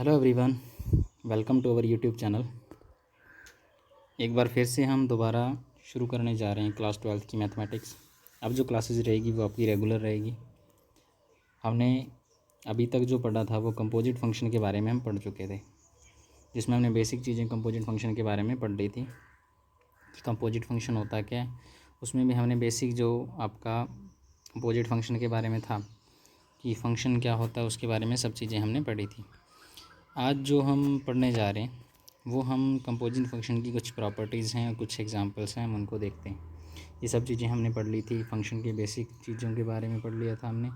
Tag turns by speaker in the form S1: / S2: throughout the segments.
S1: Hello everyone, welcome to our YouTube channel. एक बार फिर से हम दोबारा शुरू करने जा रहे हैं क्लास 12th की मैथमेटिक्स। अब जो क्लासेस रहेगी वो आपकी रेगुलर रहेगी। हमने अभी तक जो पढ़ा था वो कंपोजिट फंक्शन के बारे में हम पढ़ चुके थे, जिसमें हमने बेसिक चीज़ें कंपोजिट फंक्शन के बारे में पढ़ ली थी कि कंपोजिट फंक्शन होता क्या है। उसमें भी हमने बेसिक जो आपका कंपोजिट फंक्शन के बारे में था कि फ़ंक्शन क्या होता है उसके बारे में सब चीज़ें हमने पढ़ी थी। आज जो हम पढ़ने जा रहे हैं वो हम कंपोजिट फंक्शन की कुछ प्रॉपर्टीज़ हैं, कुछ एग्जांपल्स हैं, हम उनको देखते हैं। ये सब चीज़ें हमने पढ़ ली थी। फंक्शन के बेसिक चीज़ों के बारे में पढ़ लिया था हमने।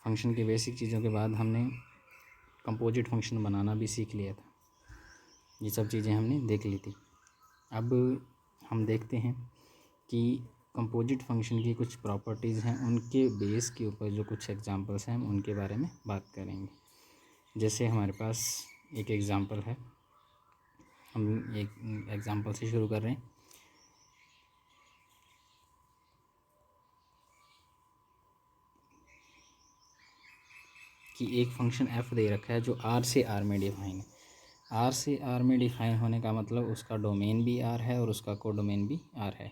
S1: फंक्शन के बेसिक चीज़ों के बाद हमने कंपोजिट फंक्शन बनाना भी सीख लिया था। ये सब चीज़ें हमने देख ली थी। अब हम देखते हैं कि कंपोजिट फंक्शन की कुछ प्रॉपर्टीज़ हैं, उनके बेस के ऊपर जो कुछ एग्जांपल्स हैं हम उनके बारे में बात करेंगे। जैसे हमारे पास एक एग्ज़ाम्पल है, हम एक एग्ज़ाम्पल से शुरू कर रहे हैं। कि एक फंक्शन f दे रखा है जो r से r में डिफाइन है। r से r में डिफाइन होने का मतलब उसका डोमेन भी r है और उसका कोडोमेन भी r है।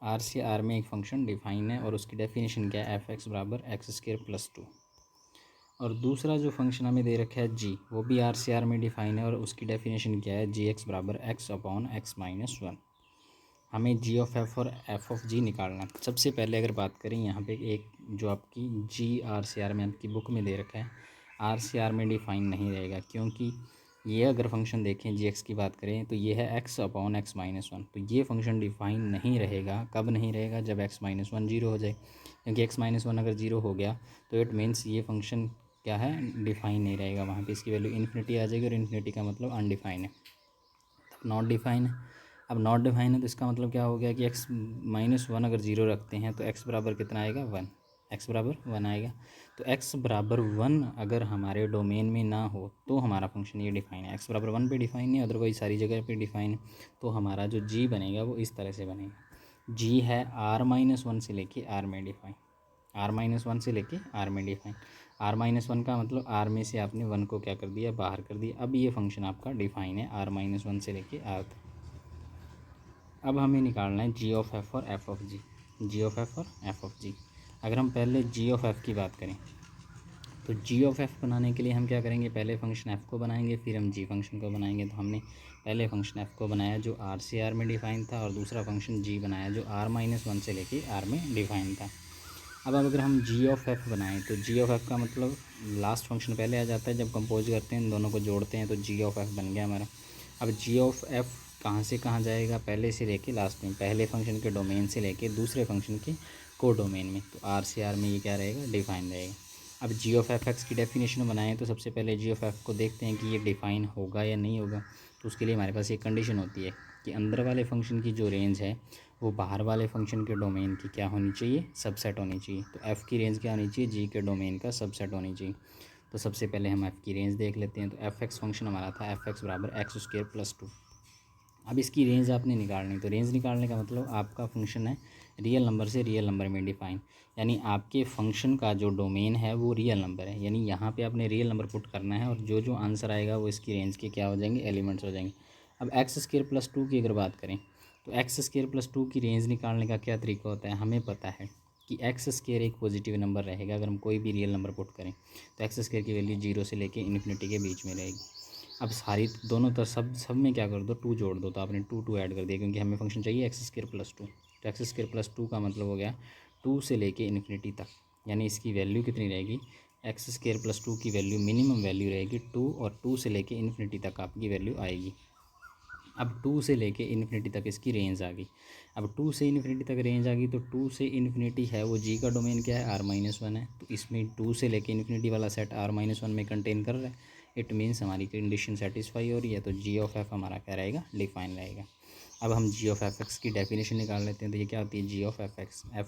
S1: r से r में एक फंक्शन डिफाइन है और उसकी डेफिनेशन क्या है, f(x) बराबर x² + 2। और दूसरा जो फंक्शन हमें दे रखा है g, वो भी r से r में डिफाइन है और उसकी डेफिनेशन क्या है, gx बराबर x/x-1। हमें जी ऑफ एफ और एफ ऑफ जी निकालना है। सबसे पहले अगर बात करें यहाँ पे एक जो आपकी जी आर सी आर में आपकी बुक में दे रखा है, आर सी आर में डिफाइन नहीं रहेगा, क्योंकि ये अगर फंक्शन देखें जी एक्स की बात करें तो ये है x/x-1। तो ये फंक्शन डिफाइन नहीं रहेगा। कब नहीं रहेगा? जब x-1 जीरो हो जाए, क्योंकि x-1 अगर ज़ीरो हो गया तो इट मीन्स ये फंक्शन क्या है, डिफाइन नहीं रहेगा। वहाँ पे इसकी वैल्यू इन्फिनिटी आ जाएगी और इन्फिनिटी का मतलब अनडिफाइन है, तब नॉट डिफाइन है। अब नॉट डिफाइन है तो इसका मतलब क्या हो गया कि x-1 अगर ज़ीरो रखते हैं तो x बराबर कितना आएगा, 1। x बराबर 1 आएगा। तो x बराबर 1 अगर हमारे डोमेन में ना हो तो हमारा फंक्शन ये डिफाइन है। x बराबर 1 पे डिफाइन है, अदरवाइज सारी जगह पे डिफाइन है। तो हमारा जो g बनेगा वो इस तरह से बनेगा। g है r-1 से लेके r में डिफाइन, r-1 से लेके r में डिफाइन। r-1 का मतलब r में से आपने 1 को क्या कर दिया, बाहर कर दिया। अब ये फंक्शन आपका डिफाइन है r-1 से लेके r तक। अब हमें निकालना है जी ऑफ एफ़ और f of g, g of f और एफ़ ऑफ जी। अगर हम पहले जी ऑफ एफ़ की बात करें तो जी ऑफ एफ़ बनाने के लिए हम क्या करेंगे, पहले फंक्शन एफ़ को बनाएंगे, फिर हम जी फंक्शन को बनाएंगे। तो हमने पहले फंक्शन एफ़ को बनाया जो आर से आर में डिफाइन था, और दूसरा फंक्शन जी बनाया जो r-1 से लेके r में डिफाइन था। अब अगर हम जी ऑफ एफ़ बनाएं तो जी ऑफ एफ़ का मतलब लास्ट फंक्शन पहले आ जाता है। जब कंपोज करते हैं इन दोनों को जोड़ते हैं तो जी ऑफ एफ़ बन गया हमारा। अब जी ऑफ एफ़ कहाँ से कहाँ जाएगा, पहले से लेके लास्ट में, पहले फंक्शन के डोमेन से लेके दूसरे फंक्शन के को डोमेन में। तो आर से आर में ये क्या रहेगा, डिफाइन रहेगा। अब जी ऑफ एफ एक्स की डेफिनेशन बनाएं तो सबसे पहले जी ऑफ एफ़ को देखते हैं कि ये डिफाइन होगा या नहीं होगा। तो उसके लिए हमारे पास एक कंडीशन होती है कि अंदर वाले फंक्शन की जो रेंज है वो बाहर वाले फंक्शन के डोमेन की क्या होनी चाहिए, सबसेट होनी चाहिए। तो एफ़ की रेंज क्या होनी चाहिए, जी के डोमेन का सबसेट होनी चाहिए। तो सबसे पहले हम एफ़ की रेंज देख लेते हैं। तो एफ एक्स फंक्शन हमारा था f(x) बराबर x² + 2। अब इसकी रेंज आपने निकालनी, तो रेंज निकालने का मतलब आपका फंक्शन है रियल नंबर से रियल नंबर में डिफाइन, यानी आपके फंक्शन का जो डोमेन है वो रियल नंबर है, यानी यहाँ पे आपने रियल नंबर पुट करना है और जो जो आंसर आएगा वो इसकी रेंज के क्या हो जाएंगे, एलिमेंट्स हो जाएंगे। अब x² + 2 की अगर बात करें तो x² + 2 की रेंज निकालने का क्या तरीका होता है, हमें पता है कि x² एक पॉजिटिव नंबर रहेगा। अगर हम कोई भी रियल नंबर पुट करें तो x² की वैल्यू 0 से लेके इन्फिनिटी के बीच में रहेगी। अब सारी दोनों तरफ सब में क्या कर दो, 2 जोड़ दो। तो आपने 2 ऐड कर दिया, क्योंकि हमें फंक्शन चाहिए x² + 2। तो x² + 2 का मतलब हो गया 2 से लेके इन्फिनिटी तक, यानी इसकी वैल्यू कितनी रहेगी, x² + 2 की वैल्यू मिनिमम वैल्यू रहेगी 2, और 2 से लेके इन्फिनिटी तक आपकी वैल्यू आएगी। अब 2 से लेके इन्फिनिटी तक इसकी रेंज आ गई। अब 2 से इन्फिनिटी तक रेंज आ गई तो 2 से इन्फिनिटी है वो जी का डोमेन क्या है, r-1 है। तो इसमें 2 से लेके इन्फिनिटी वाला सेट r-1 में कंटेन कर रहा है। इट मीन्स हमारी कंडीशन सेटिस्फाई हो रही है। तो जी ऑफ एफ़ हमारा क्या रहेगा, डिफाइन रहेगा। अब हम जी ऑफ एफ एक्स की डेफिनेशन निकाल लेते हैं। तो ये क्या होती है, जी ऑफ एफ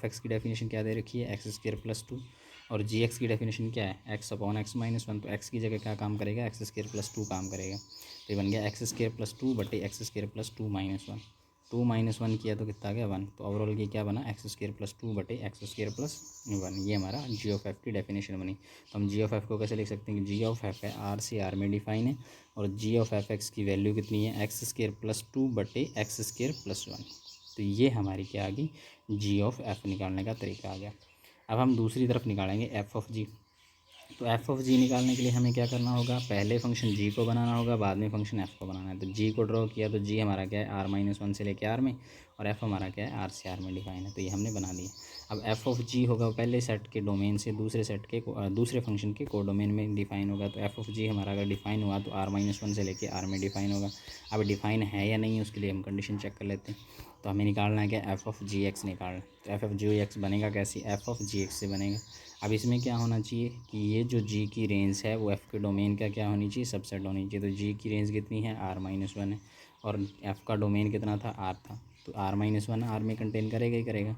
S1: एक्स की डेफिनेशन क्या दे रखी है, x² + 2, और जी एक्स की डेफिनेशन क्या है, x/x-1। तो x की जगह क्या काम करेगा, x² + 2 काम करेगा। तो ये बन गया x² + 2 बटे x² + 2 - 1। 2 माइनस 1 किया तो कितना आ गया 1। तो ओवरऑल ये क्या बना एक्स स्क्र प्लस 2 बटे एक्स स्क्र प्लस 1। ये हमारा जी ऑफ एफ़ की डेफिनेशन बनी। तो हम जी ऑफ एफ़ को कैसे लिख सकते हैं कि जी ऑफ एफ़ है आर से आर में डिफाइन है और जी ऑफ एफ एक्स की वैल्यू कितनी है एक्स स्क्र प्लस 2 बटे एक्स स्क्र प्लस 1। तो ये हमारी क्या आ गई जी ऑफ एफ़ निकालने का तरीका आ गया। अब हम दूसरी तरफ निकालेंगे एफ़ ऑफ जी। तो एफ़ ऑफ जी निकालने के लिए हमें क्या करना होगा, पहले फंक्शन जी को बनाना होगा, बाद में फंक्शन एफ़ को बनाना है। तो जी को ड्रॉ किया तो जी हमारा क्या है आर माइनस 1 से लेके आर में, और एफ़ हमारा क्या है आर से आर में डिफाइन है। तो ये हमने बना दिया। अब एफ़ ऑफ जी होगा पहले सेट के डोमेन से दूसरे सेट के दूसरे फंक्शन के कोडोमेन में डिफाइन होगा। तो एफ़ ऑफ जी हमारा अगर डिफाइन हुआ तो आर माइनस 1 से लेके आर में डिफाइन होगा। अब डिफाइन है या नहीं उसके लिए हम कंडीशन चेक कर लेते हैं। तो हमें निकालना है क्या एफ़ ऑफ जी एक्स निकालना। तो एफ़ ऑफ जी एक्स बनेगा कैसे, एफ़ ऑफ जी एक्स से बनेगा। अब इसमें क्या होना चाहिए कि ये जो जी की रेंज है वो एफ़ के डोमेन का क्या होनी चाहिए सबसेट होनी चाहिए। तो जी की रेंज कितनी है आर माइनस 1 है और एफ़ का डोमेन कितना था आर था। तो आर माइनस 1 आर में कंटेन करेगा ही करेगा।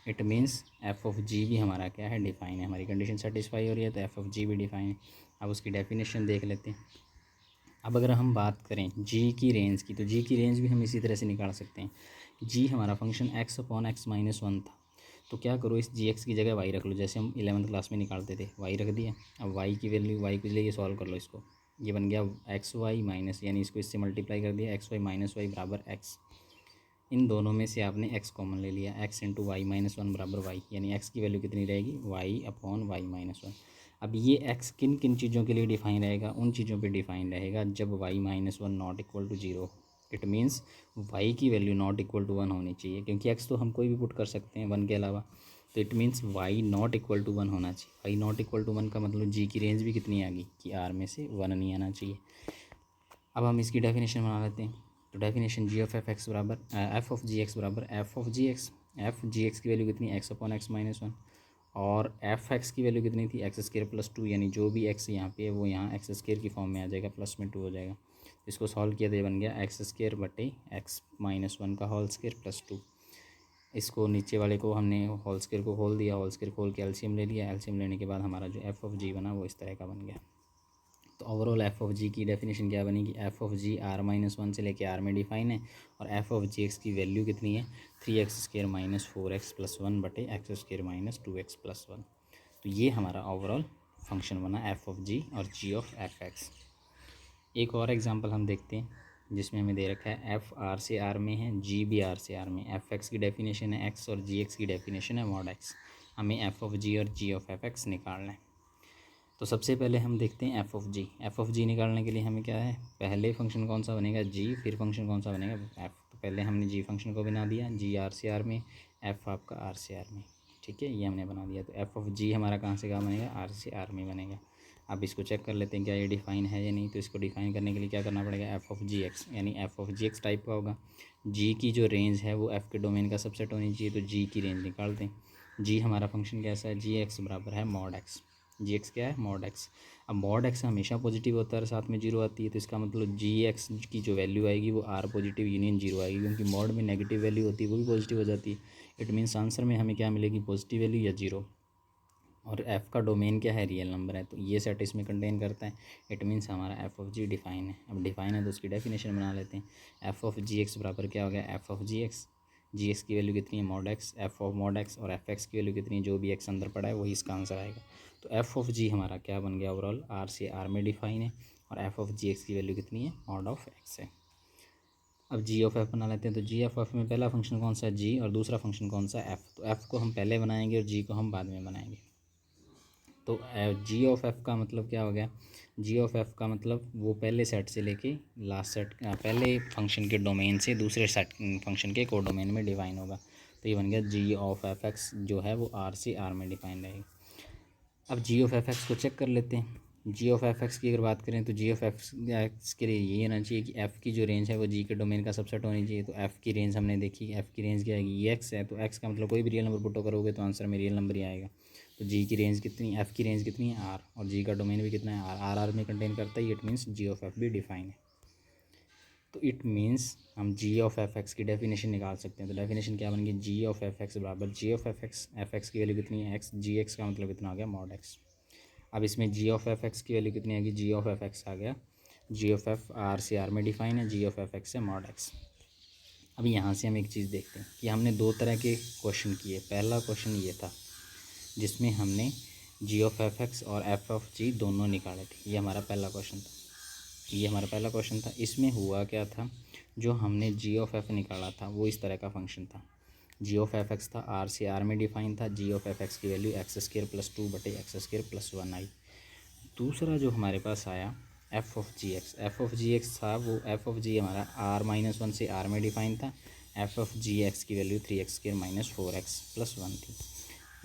S1: It means F of g भी हमारा क्या है डिफाइन है। हमारी कंडीशन सेटिस्फाई हो रही है तो एफ़ ऑफ जी भी डिफाइन है। अब उसकी डेफिनेशन देख लेते हैं। अब अगर हम बात करें जी की रेंज की, तो जी की रेंज भी हम इसी तरह से निकाल सकते हैं। जी हमारा function x upon x minus 1 था। तो क्या करो इस जी एक्स की जगह वाई रख लो, जैसे हम 11th क्लास में निकालते थे वाई रख दिया। अब वाई की वैल्यू वाई के लिए सॉल्व कर लो इसको, ये बन गया एक्स वाई माइनस, यानी इसको इससे मल्टीप्लाई कर दिया एक्स वाई माइनस वाई बराबर एक्स। इन दोनों में से आपने एक्स कॉमन ले लिया, एक्स इंटू वाई माइनस 1 बराबर वाई, यानी एक्स की वैल्यू कितनी रहेगी वाई अपॉन वाई माइनस 1। अब ये एक्स किन किन चीज़ों के लिए डिफाइन रहेगा, उन चीज़ों पे डिफाइन रहेगा जब y minus 1 not equal to 0। It means y की वैल्यू नॉट इक्वल टू 1 होनी चाहिए, क्योंकि एक्स तो हम कोई भी पुट कर सकते हैं 1 के अलावा। तो it means y not equal to 1 होना चाहिए। वाई नॉट इक्वल टू 1 का मतलब जी की रेंज भी कितनी आ गई कि आर में से 1 नहीं आना चाहिए। अब हम इसकी डेफिनेशन बना लेते हैं। तो definition g of f x बराबर एफ ऑफ जी एक्स बराबर f of g x. F g x की वैल्यू कितनी एक्स अपॉन एक्स माइनस 1 और एफ एक्स की वैल्यू कितनी थी एक्स स्क्र प्लस 2, यानी जो भी एक्स यहाँ पे है वो यहाँ एक्स स्क्र की फॉर्म में आ जाएगा, प्लस में 2 हो जाएगा। इसको सॉल्व किया तो ये बन गया एक्स स्क्र बटे एक्स माइनस 1 का होल स्क्र प्लस 2। इसको नीचे वाले को हमने होल स्क्र को खोल दिया, होल स्क्र खोल के एलसीएम ले लिया। एलसीएम लेने के बाद हमारा जो एफ ऑफ जी बना वो इस तरह का बन गया। तो ओवरऑल एफ ऑफ जी की डेफिनेशन क्या बनेगी, f of g R minus 1 से लेके आर में डिफाइन है और एफ ऑफ जी एक्स की वैल्यू कितनी है 3x square minus 4x plus 1 बटे x square minus 2x plus 1। तो ये हमारा ओवरऑल फंक्शन बना एफ ऑफ जी और जी ऑफ एफ एक्स। एक और एग्जांपल हम देखते हैं जिसमें हमें दे रखा है एफ आर से आर में है, जी भी आर से आर में। एफ एक्स की डेफिनेशन है एक्स और जी एक्स की डेफिनेशन है मॉड एक्स। हमें एफ ऑफ जी और जी ऑफ एफ एक्स निकालना है। तो सबसे पहले हम देखते हैं F of G. F of G निकालने के लिए हमें क्या है, पहले फंक्शन कौन सा बनेगा जी, फिर फंक्शन कौन सा बनेगा एफ़। तो पहले हमने जी फंक्शन को बना दिया, जी आर से आर में, एफ़ आपका आर से आर में। ठीक है, ये हमने बना दिया। तो एफ़ ऑफ जी हमारा कहाँ से कहाँ बनेगा, आर से आर में बनेगा। अब इसको चेक कर लेते हैं क्या ये डिफाइन है या नहीं। तो इसको डिफाइन करने के लिए क्या करना पड़ेगा, एफ़ ऑफ जी एक्स, यानी f of g x type का होगा। जी की जो रेंज है वो एफ़ के डोमेन का सबसेट होनी चाहिए। तो जी की रेंज निकालते हैं। जी हमारा फंक्शन कैसा है, जी एक्स बराबर है मॉड एक्स। जी एक्स क्या है मॉड एक्स। अब मॉड एक्स हमेशा पॉजिटिव होता है, साथ में जीरो आती है। तो इसका मतलब जी एक्स की जो वैल्यू आएगी वो आर पॉजिटिव यूनियन जीरो आएगी, क्योंकि मॉड में नेगेटिव वैल्यू होती है वो भी पॉजिटिव हो जाती है। इट मीन्स आंसर में हमें क्या मिलेगी, पॉजिटिव वैल्यू या जीरो। और एफ़ का डोमेन क्या है, रियल नंबर है, तो ये सेट इसमें कंटेन करता है। इट मीन्स हमारा एफ़ ऑफ जी डिफाइन है। अब डिफाइन है तो उसकी डेफिनेशन बना लेते हैं। एफ़ ऑफ जी एक्स बराबर क्या हो गया, f of g x. G x की वैल्यू कितनी है mod x, f of mod x, और एफ एक्स की वैल्यू कितनी है, जो भी एक्स अंदर पड़ा है वही इसका आंसर आएगा। तो एफ़ ऑफ जी हमारा क्या बन गया, ओवरऑल आर से आर में डिफाइन है और एफ़ ऑफ जी एक्स की वैल्यू कितनी है मॉड ऑफ एक्स है। अब जी ऑफ एफ बना लेते हैं। तो जी ऑफ एफ में पहला फंक्शन कौन सा है जी, और दूसरा फंक्शन कौन सा है एफ़। तो एफ़ को हम पहले बनाएंगे और जी को हम बाद में बनाएंगे। तो जी ऑफ एफ़ का मतलब क्या हो गया, जी ऑफ एफ़ का मतलब वो पहले सेट से लेके लास्ट सेट, पहले फंक्शन के डोमेन से दूसरे सेट फंक्शन के को डोमेन में डिफाइन होगा। तो ये बन गया जी ऑफ एफ एक्स जो है वो आर से आर में डिफाइन रहेगी। अब जी ऑफ एफ एक्स को चेक कर लेते हैं। जी ऑफ एफ एक्स की अगर बात करें तो जी ऑफ एक्स के लिए ये होना चाहिए कि एफ़ की जो रेंज है वो जी के डोमेन का सबसेट होनी चाहिए। तो एफ़ की रेंज हमने देखी, एफ़ की रेंज क्या आएगी, ये एक्स है, तो एक्स का मतलब कोई भी रियल नंबर पुट करोगे तो आंसर में रियल नंबर ही आएगा। तो जी की रेंज कितनी, एफ़ की रेंज कितनी है आर, और जी का डोमेन भी कितना है आर, आर आर में कंटेन करता है। It means g of f भी डिफाइन है। तो इट मीन्स हम जी ऑफ एफ एक्स की डेफिनेशन निकाल सकते हैं। तो डेफिनेशन क्या बन गई, जी ऑफ एफ एक्स बराबर जी ऑफ एफ एक्स की वैल्यू कितनी है एक्स, जी एक्स का मतलब कितना आ गया मॉड एक्स। अब इसमें जी ऑफ एफ एक्स की वैल्यू कितनी आएगी, जी ऑफ एफ एक्स आ गया, जी ऑफ एफ आर से आर में डिफाइन है, जी ऑफ एफ एक्स है मॉड एक्स। अब यहाँ से हम एक चीज़ देखते हैं कि हमने दो तरह के क्वेश्चन किए। पहला क्वेश्चन ये था जिसमें हमने जी ऑफ एफ एक्स और एफ ऑफ जी दोनों निकाले थे। ये हमारा पहला क्वेश्चन था। इसमें हुआ क्या था, जो हमने जी ऑफ एफ निकाला था वो इस तरह का फंक्शन था। जी ऑफ एफ एक्स था, आर से आर में डिफाइन था। जी ऑफ एफ एक्स की value x square plus 2/x² + 1 आई। दूसरा जो हमारे पास आया एफ ऑफ जी एक्स था, वो एफ ऑफ जी हमारा r-1 से r में डिफाइन था। एफ ऑफ जी एक्स की वैल्यू 3x² - 4x+1 थी।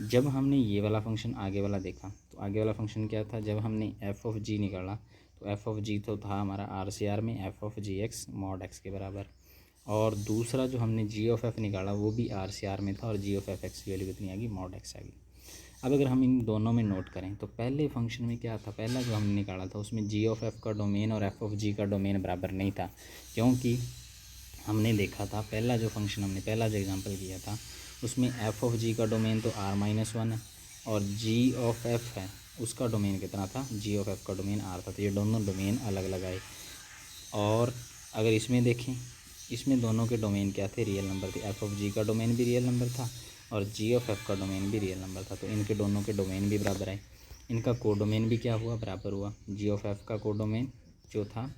S1: जब हमने ये वाला फंक्शन आगे वाला देखा तो आगे वाला फंक्शन क्या था, जब हमने एफ ऑफ जी निकाला तो एफ ऑफ जी तो था हमारा आर से आर में f of g x mod x के बराबर। और दूसरा जो हमने जी ऑफ एफ निकाला वो भी आर से आर में था और जी ऑफ एफ एक्स की वैल्यू कितनी आ गई, मॉड एक्स आ गई। अब अगर हम इन दोनों में नोट करें तो पहले फंक्शन में क्या था, पहला जो हमने निकाला था उसमें जी ऑफ एफ का डोमेन और एफ ऑफ जी का डोमेन बराबर नहीं था, क्योंकि हमने देखा था पहला जो एग्जांपल किया था उसमें एफ ऑफ जी का डोमेन तो r-1 है और जी ऑफ एफ है उसका डोमेन कितना था, जी ऑफ एफ का डोमेन r था। तो ये दोनों डोमेन अलग अलग आए। और अगर इसमें देखें, इसमें दोनों के डोमेन क्या थे, रियल नंबर थे। एफ ऑफ जी का डोमेन भी रियल नंबर था और जी ऑफ एफ का डोमेन भी रियल नंबर था। तो इनके दोनों के डोमेन भी बराबर आए। इनका कोडोमेन भी क्या हुआ, बराबर हुआ। जी ऑफ एफ का कोडोमेन जो था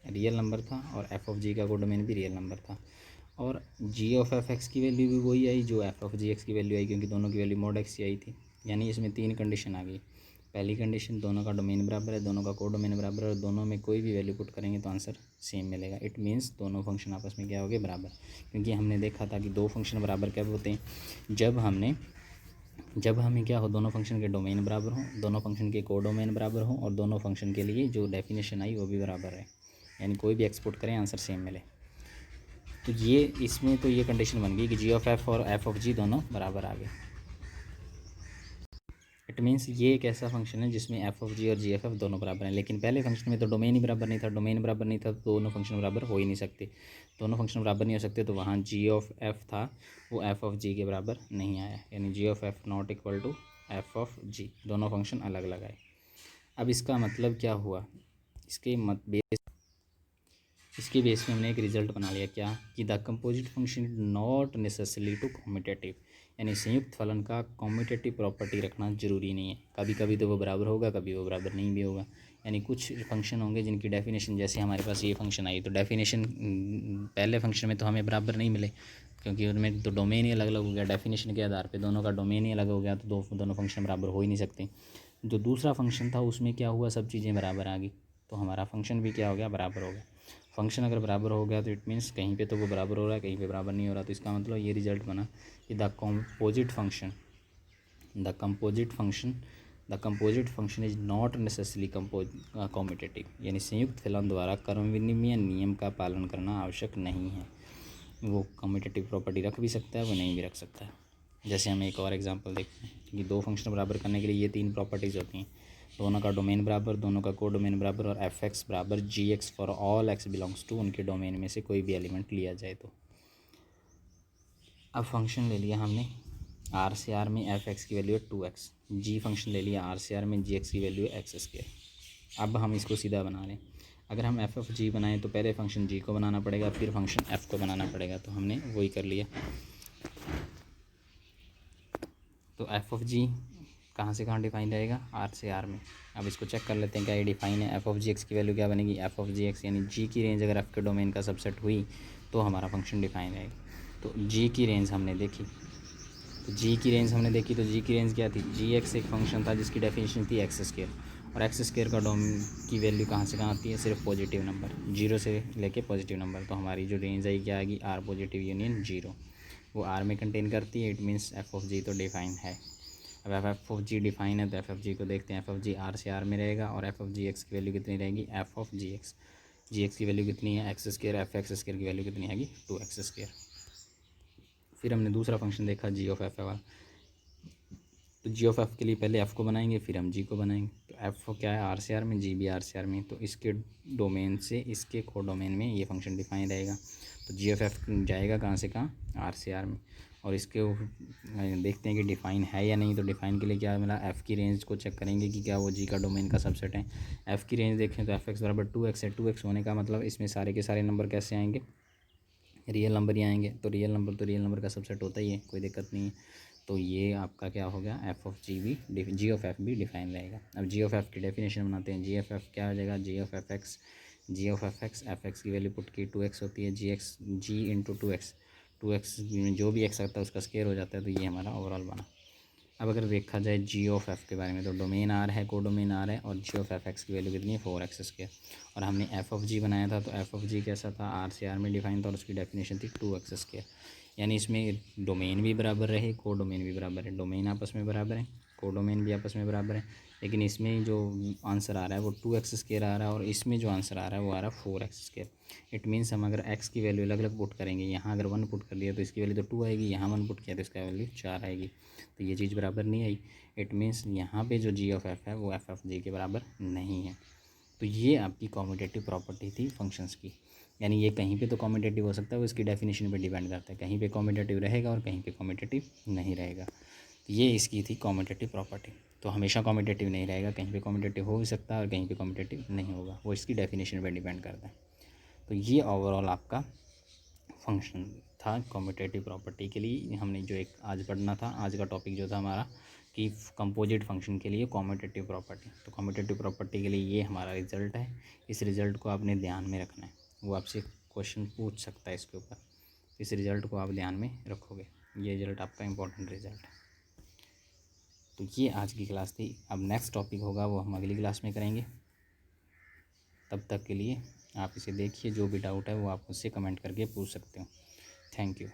S1: रियल नंबर था और एफ ऑफ जी का कोडोमेन भी रियल नंबर था। और जी ऑफ एफ एक्स की वैल्यू भी वही आई जो एफ ऑफ जी एक्स की वैल्यू आई, क्योंकि दोनों की वैल्यू मॉड एक्स ही आई थी। यानी इसमें तीन कंडीशन आ गई। पहली कंडीशन, दोनों का डोमेन बराबर है, दोनों का कोडोमेन बराबर है और दोनों में कोई भी वैल्यू पुट करेंगे तो आंसर सेम मिलेगा। इट मीन्स दोनों फंक्शन आपस में क्या हो गए, बराबर। क्योंकि हमने देखा था कि दो फंक्शन बराबर कब होते हैं, जब हमें क्या हो, दोनों फंक्शन के डोमेन बराबर हों, दोनों फंक्शन के कोडोमेन बराबर हों और दोनों फंक्शन के लिए जो डेफिनेशन आई वो भी बराबर है। यानी कोई भी एक्सपोर्ट करें आंसर सेम मिले। तो ये इसमें तो ये कंडीशन बन गई कि जी ऑफ एफ और एफ ऑफ जी दोनों बराबर आ गए। इट मीन्स ये एक ऐसा फंक्शन है जिसमें एफ ऑफ जी और जी एफ एफ दोनों बराबर हैं। लेकिन पहले फंक्शन में तो डोमेन ही बराबर नहीं था। तो दोनों फंक्शन बराबर हो ही नहीं सकते। दोनों फंक्शन बराबर नहीं हो सकते तो वहाँ जी ऑफ एफ था वो एफ ऑफ जी के बराबर नहीं आया। यानी g of f not equal to f of g, दोनों फंक्शन अलग अलग आए। अब इसका मतलब क्या हुआ, इसके बेस में हमने एक रिजल्ट बना लिया, क्या कि the composite function is not necessary to commutative. यानी संयुक्त फलन का कॉम्यूटेटिव प्रॉपर्टी रखना ज़रूरी नहीं है। कभी कभी तो वो बराबर होगा, कभी वो बराबर नहीं भी होगा। यानी कुछ फंक्शन होंगे जिनकी डेफिनेशन, जैसे हमारे पास ये फंक्शन आई तो डेफिनेशन पहले फंक्शन में तो हमें बराबर नहीं मिले, क्योंकि उनमें तो डोमेन ही अलग अलग हो गया। डेफिनेशन के आधार पे दोनों का डोमेन ही अलग हो गया, तो दोनों फंक्शन बराबर हो ही नहीं सकते। जो दूसरा फंक्शन था उसमें क्या हुआ, सब चीज़ें बराबर आ गई, तो हमारा फंक्शन भी क्या हो गया, बराबर हो गया। फंक्शन अगर बराबर हो गया तो इट मीन्स कहीं पे तो वो बराबर हो रहा है, कहीं पे बराबर नहीं हो रहा। तो इसका मतलब ये रिजल्ट बना कि the composite function is not necessary commutative. यानी संयुक्त फलन द्वारा क्रम विनिमय नियम का पालन करना आवश्यक नहीं है। वो कम्यूटेटिव प्रॉपर्टी रख भी सकता है, वो नहीं भी रख सकता है। जैसे हम एक और एग्जांपल देखते हैं कि दो फंक्शन बराबर करने के लिए ये तीन प्रॉपर्टीज़ होती हैं, दोनों का डोमेन बराबर, दोनों का कोडोमेन बराबर और एफ एक्स बराबर g x for all x belongs to उनके डोमेन में से कोई भी एलिमेंट लिया जाए तो। अब फंक्शन ले लिया हमने आर से आर में एफ एक्स की वैल्यू है 2x, जी फंक्शन ले लिया आर से आर में जी एक्स की वैल्यू है x²। अब हम इसको सीधा बना लें। अगर हम एफ ऑफ जी बनाएं तो पहले फंक्शन जी को बनाना पड़ेगा, फिर फंक्शन एफ को बनाना पड़ेगा। तो हमने वही कर लिया। तो एफ ऑफ जी कहाँ से कहाँ डिफाइन रहेगा, आर से आर में। अब इसको चेक कर लेते हैं क्या ये डिफाइन है। एफ ऑफ जी एक्स की वैल्यू क्या बनेगी, एफ ऑफ जी एक्स, यानी जी की रेंज अगर एफ के डोमेन का सबसेट हुई तो हमारा फंक्शन डिफाइन रहेगा। तो जी की रेंज हमने देखी, तो जी की रेंज क्या थी, जी एक्स एक फंक्शन था जिसकी डेफिनेशन थी x², और x² का डोमेन की वैल्यू कहाँ से कहाँ आती है, सिर्फ पॉजिटिव नंबर, 0 से लेके पॉजिटिव नंबर। तो हमारी जो रेंज आई क्या आएगी, r पॉजिटिव यूनियन 0, वो r में कंटेन करती है। इट मीन्स एफ ऑफ जी तो डिफाइन है। अब एफ ऑफ जी डिफाइन है तो एफ ऑफ जी को देखते हैं। एफ ऑफ जी आर से आर में रहेगा और एफ ऑफ जी एक्स की वैल्यू कितनी रहेगी, एफ ऑफ जी एक्स की वैल्यू कितनी है, x², एफ x² की वैल्यू कितनी आएगी, 2x²। फिर हमने दूसरा फंक्शन देखा जी ऑफ एफ वाला। तो जी ऑफ एफ के लिए पहले एफ़ को बनाएंगे, फिर हम जी को बनाएंगे। तो एफ़ क्या है, आर से आर में, जी भी आर से आर में, तो इसके डोमेन से इसके कोडोमेन में ये फंक्शन डिफाइन रहेगा। तो जी ऑफ एफ जाएगा कहाँ से कहाँ, आर से आर में। और इसके देखते हैं कि डिफ़ाइन है या नहीं। तो डिफ़ाइन के लिए क्या मिला, एफ़ की रेंज को चेक करेंगे कि क्या वो जी का डोमेन का सबसेट है। एफ़ की रेंज देखें तो एफ एक्स बराबर 2x है। 2x होने का मतलब इसमें सारे के सारे नंबर कैसे आएंगे, रियल नंबर ही आएंगे, तो रियल नंबर का सबसेट होता ही है, कोई दिक्कत नहीं है। तो ये आपका क्या हो गया, एफ ऑफ जी भी, जी ऑफ एफ भी डिफाइन रहेगा। अब जी ऑफ एफ की डेफिनेशन बनाते हैं। जी ऑफ एफ क्या हो जाएगा, g of f x, f x की वैल्यू पुट की 2x होती है, जी इंटू 2x में जो भी एक्स आता है उसका स्केयर हो जाता है। तो ये हमारा ओवरऑल बना। अब अगर देखा जाए जी ऑफ एफ के बारे में, तो डोमेन आर है, कोडोमेन आर है, और जी ऑफ एफ एक्स की वैल्यू कितनी है, 4x²। और हमने एफ ऑफ जी बनाया था, तो एफ ऑफ जी कैसा था, आर से आर में डिफाइन था, और उसकी डेफिनेशन थी 2x²। यानी इसमें डोमेन भी बराबर रहे, कोडोमेन भी बराबर है। डोमेन आपस में बराबर है, कोडोमेन भी आपस में बराबर है, लेकिन इसमें जो आंसर आ रहा है वो 2x² आ रहा है, और इसमें जो आंसर आ रहा है वो आ रहा है 4x²। इट मीन्स हम अगर x की वैल्यू अलग अलग पुट करेंगे, यहाँ अगर 1 पुट कर दिया तो इसकी वैल्यू तो 2 आएगी, यहाँ 1 पुट किया तो इसका वैल्यू 4 आएगी। तो ये चीज़ बराबर नहीं आई। इट मीन्स यहाँ पे जो जी ऑफ एफ है वो एफ ऑफ जी के बराबर नहीं है। तो ये आपकी कॉम्यूटेटिव प्रॉपर्टी थी फंक्शंस की। यानी ये कहीं पे तो कॉम्यूटेटिव हो सकता है, वो इसकी डेफिनेशन पे डिपेंड करता है, कहीं पे कॉम्यूटेटिव रहेगा और कहीं पे कॉम्यूटेटिव नहीं रहेगा। तो ये इसकी थी कॉम्यूटेटिव प्रॉपर्टी। तो हमेशा कॉम्यूटेटिव नहीं रहेगा, कहीं पे कॉम्यूटेटिव हो भी सकता है और कहीं पे कॉम्यूटेटिव नहीं होगा, वो इसकी डेफिनेशन पे डिपेंड करता है। तो ये ओवरऑल आपका फंक्शन था कॉम्यूटेटिव प्रॉपर्टी के लिए। हमने जो एक आज पढ़ना था, आज का टॉपिक जो था हमारा कि कंपोजिट फंक्शन के लिए कॉम्यूटेटिव प्रॉपर्टी। तो कॉम्यूटेटिव प्रॉपर्टी के लिए ये हमारा रिजल्ट है। इस रिज़ल्ट को आपने ध्यान में रखना है, वो आपसे क्वेश्चन पूछ सकता है इसके ऊपर। इस रिज़ल्ट को आप ध्यान में रखोगे, ये रिज़ल्ट आपका इंपॉर्टेंट रिज़ल्ट है। तो ये आज की क्लास थी। अब नेक्स्ट टॉपिक होगा वो हम अगली क्लास में करेंगे। तब तक के लिए आप इसे देखिए, जो भी डाउट है वो आप मुझसे कमेंट करके पूछ सकते हो। Thank you.